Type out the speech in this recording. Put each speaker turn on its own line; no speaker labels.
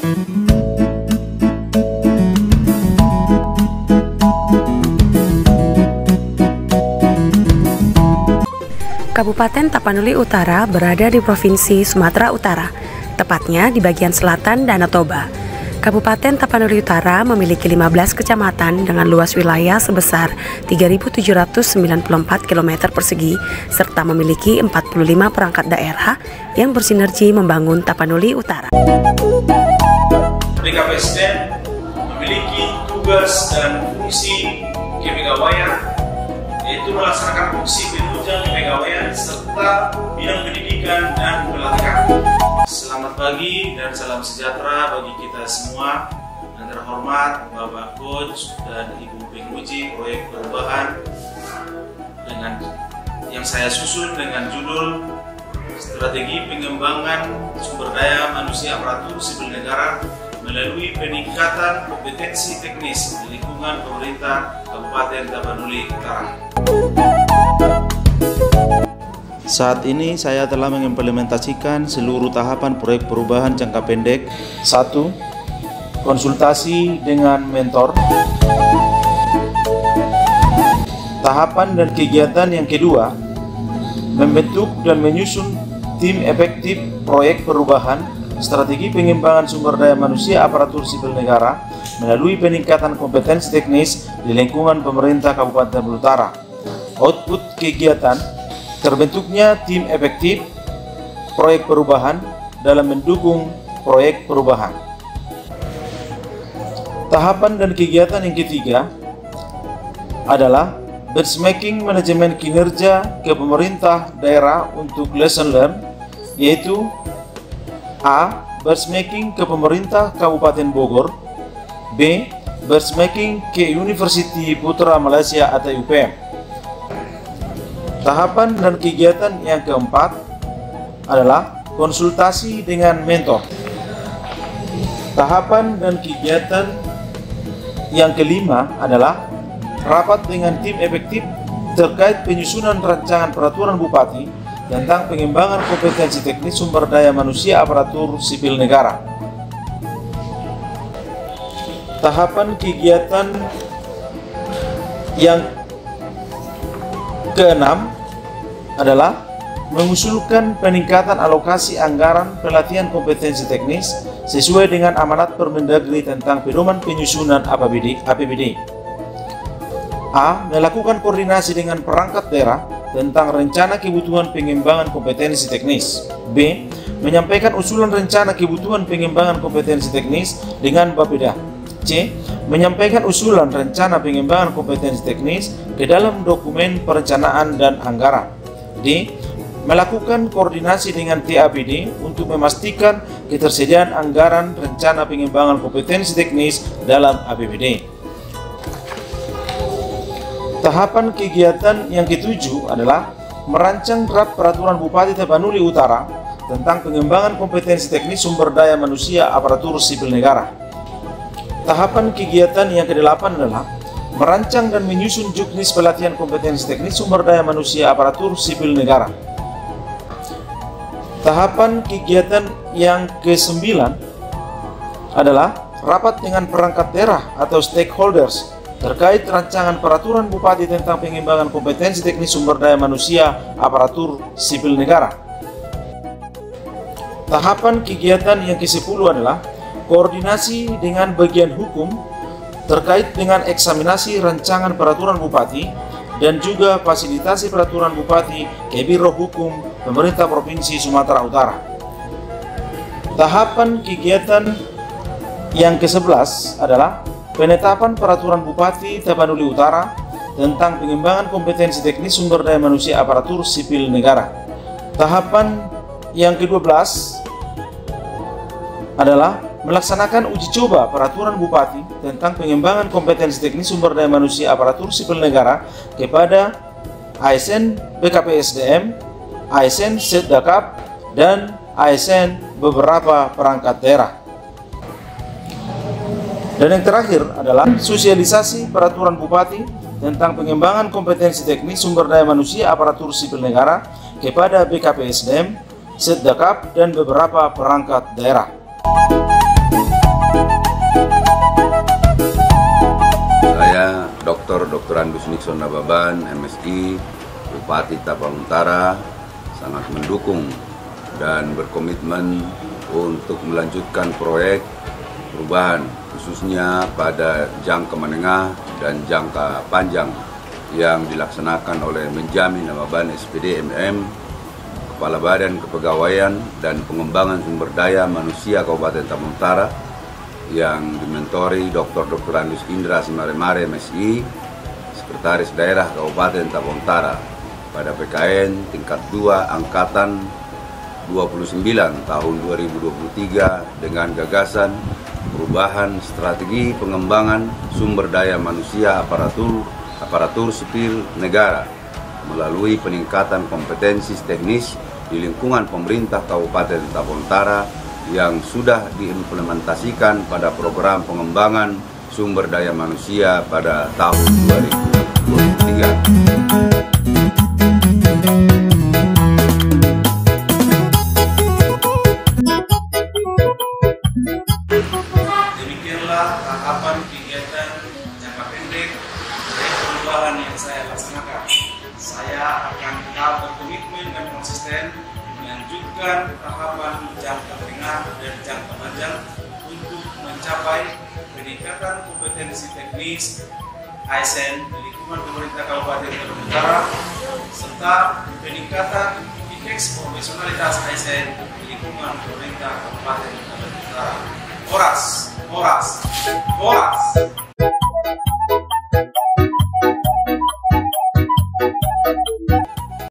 Kabupaten Tapanuli Utara berada di Provinsi Sumatera Utara, tepatnya di bagian selatan Danau Toba. Kabupaten Tapanuli Utara memiliki 15 kecamatan dengan luas wilayah sebesar 3.794 km persegi, serta memiliki 45 perangkat daerah yang bersinergi membangun Tapanuli Utara.
BKPSDM memiliki tugas dan fungsi kepegawaian, yaitu melaksanakan fungsi penunjang kepegawaian serta bidang pendidikan dan pelatihan. Selamat pagi dan salam sejahtera bagi kita semua. Yang terhormat Bapak Coach dan Ibu penguji proyek perubahan dengan yang saya susun dengan judul Strategi Pengembangan Sumber Daya Manusia Aparatur Sipil Negara melalui peningkatan kompetensi teknis di lingkungan pemerintah Kabupaten Tapanuli Utara.
Saat ini saya telah mengimplementasikan seluruh tahapan proyek perubahan jangka pendek. 1. Konsultasi dengan mentor. Tahapan dan kegiatan yang kedua, membentuk dan menyusun tim efektif proyek perubahan strategi pengembangan sumber daya manusia aparatur sipil negara melalui peningkatan kompetensi teknis di lingkungan pemerintah Kabupaten Utara. Output kegiatan, terbentuknya tim efektif proyek perubahan dalam mendukung proyek perubahan. Tahapan dan kegiatan yang ketiga adalah benchmarking manajemen kinerja ke pemerintah daerah untuk lesson learned, yaitu A. Benchmarking ke pemerintah Kabupaten Bogor. B. Benchmarking ke Universiti Putra Malaysia atau UPM. Tahapan dan kegiatan yang keempat adalah konsultasi dengan mentor. Tahapan dan kegiatan yang kelima adalah rapat dengan tim efektif terkait penyusunan rancangan peraturan Bupati tentang pengembangan kompetensi teknis sumber daya manusia aparatur sipil negara. Tahapan kegiatan yang keenam adalah mengusulkan peningkatan alokasi anggaran pelatihan kompetensi teknis sesuai dengan amanat Permendagri tentang pedoman penyusunan APBD. A. Melakukan koordinasi dengan perangkat daerah tentang rencana kebutuhan pengembangan kompetensi teknis. B. Menyampaikan usulan rencana kebutuhan pengembangan kompetensi teknis dengan Bapeda. C. Menyampaikan usulan rencana pengembangan kompetensi teknis ke dalam dokumen perencanaan dan anggaran. D. Melakukan koordinasi dengan TAPD untuk memastikan ketersediaan anggaran rencana pengembangan kompetensi teknis dalam APBD. Tahapan kegiatan yang ketujuh adalah merancang draft peraturan Bupati Tapanuli Utara tentang pengembangan kompetensi teknis sumber daya manusia aparatur sipil negara. Tahapan kegiatan yang kedelapan adalah merancang dan menyusun juknis pelatihan kompetensi teknis sumber daya manusia aparatur sipil negara. Tahapan kegiatan yang kesembilan adalah rapat dengan perangkat daerah atau stakeholders terkait rancangan peraturan Bupati tentang pengembangan kompetensi teknis sumber daya manusia aparatur sipil negara. Tahapan kegiatan yang ke-10 adalah koordinasi dengan bagian hukum terkait dengan eksaminasi rancangan peraturan Bupati dan juga fasilitasi peraturan Bupati ke Biro Hukum Pemerintah Provinsi Sumatera Utara. Tahapan kegiatan yang ke-11 adalah penetapan peraturan Bupati Tapanuli Utara tentang pengembangan kompetensi teknis sumber daya manusia aparatur sipil negara. Tahapan yang ke-12 adalah melaksanakan uji coba peraturan Bupati tentang pengembangan kompetensi teknis sumber daya manusia aparatur sipil negara kepada ASN BKPSDM, ASN Setdakap, dan ASN beberapa perangkat daerah. Dan yang terakhir adalah sosialisasi peraturan Bupati tentang pengembangan kompetensi teknis sumber daya manusia aparatur sipil negara kepada BKPSDM, Setdakap, dan beberapa perangkat daerah.
Dr. Andus Nixon Nababan, MSI, Bupati Tapang Utara, sangat mendukung dan berkomitmen untuk melanjutkan proyek perubahan, khususnya pada jangka menengah dan jangka panjang yang dilaksanakan oleh Menjamin Nababan SPD MM, Kepala Badan Kepegawaian dan Pengembangan Sumber Daya Manusia Kabupaten Tapang Utara yang dimentori Dr. Andus Indra Simaremare MSI, Sekretaris Daerah Kabupaten Tapang Utara pada PKN tingkat 2 Angkatan 29 tahun 2023 dengan gagasan perubahan strategi pengembangan sumber daya manusia aparatur sipil negara melalui peningkatan kompetensi teknis di lingkungan pemerintah Kabupaten Tapang Utara yang sudah diimplementasikan pada program pengembangan sumber daya manusia pada tahun 2023.
Demikianlah tahapan kegiatan jangka pendek dari perubahan yang saya laksanakan. Saya akan tetap berkomitmen dan konsisten melanjutkan tahapan jangka menengah dan jangka panjang untuk mencapai peningkatan kompetensi teknis ASN di lingkungan pemerintah Kabupaten Tapang Utara serta peningkatan indeks profesionalitas ASN di lingkungan pemerintah Kabupaten Tapang Utara. Horas.